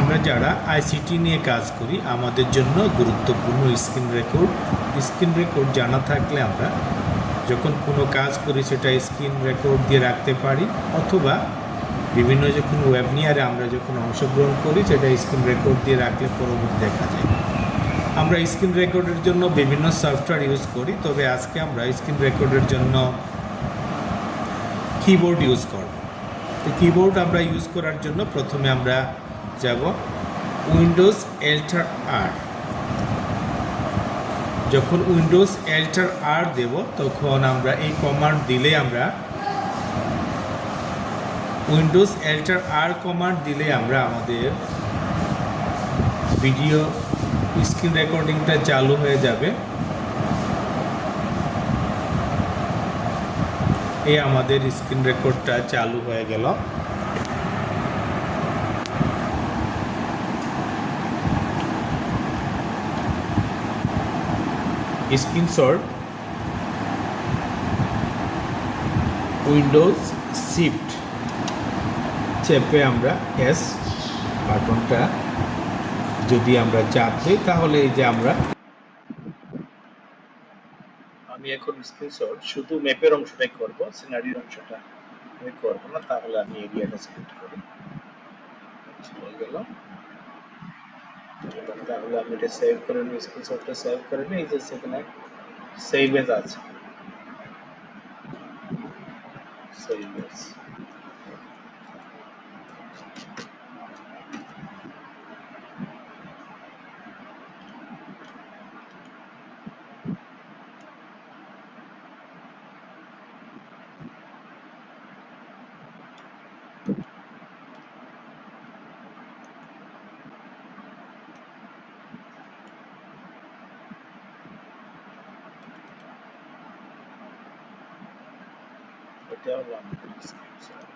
আমরা যারা আইসিটি নিয়ে কাজ করি আমাদের জন্য গুরুত্বপূর্ণ স্ক্রিন রেকর্ড জানা থাকলে আমরা যখন কোনো কাজ করি সেটা স্ক্রিন রেকর্ড দিয়ে রাখতে পারি, অথবা বিভিন্ন যখন ওয়েবিনারে আমরা যখন অংশগ্রহণ করি সেটা স্ক্রিন রেকর্ড দিয়ে রাখলে পরবর্তী দেখা যায়। আমরা স্ক্রিন রেকর্ডের জন্য বিভিন্ন সফটওয়্যার ইউজ করি, তবে আজকে আমরা স্ক্রিন রেকর্ডের জন্য কিবোর্ড ইউজ করব। তো কিবোর্ড আমরা ইউজ করার জন্য প্রথমে আমরা যাব উইন্ডোজ এল্টার আর। যখন উইন্ডোজ এল্টার আর দেব তখন আমরা এই কমান্ড দিলে উইন্ডোজ এল্টার আর কমান্ড দিলে আমরা আমাদের ভিডিও স্ক্রিন রেকর্ডিংটা চালু হয়ে যাবে। এই আমাদের স্ক্রিন রেকর্ডটা চালু হয়ে গেল। স্ক্রিনশট উইন্ডোজ শিফট চেপে আমরা এস বাটনটা যদি আমরা চাপ দিই তাহলে এই যে আমি এখন স্ক্রিনশট শুধু ম্যাপের অংশটাই করব, সিনারির অংশটা আমি করব না। তাহলে আমি এরিয়াটা সিলেক্ট করি, হয়ে গেল। তাহলে আমি এটা সেভ করে নিই, স্ক্রিনশটটা সেভ করে নিই। এই যে সেখানে সেভ এজ আছে, সেভ এজ। এটা হলো আমাদের স্ক্রিনশট।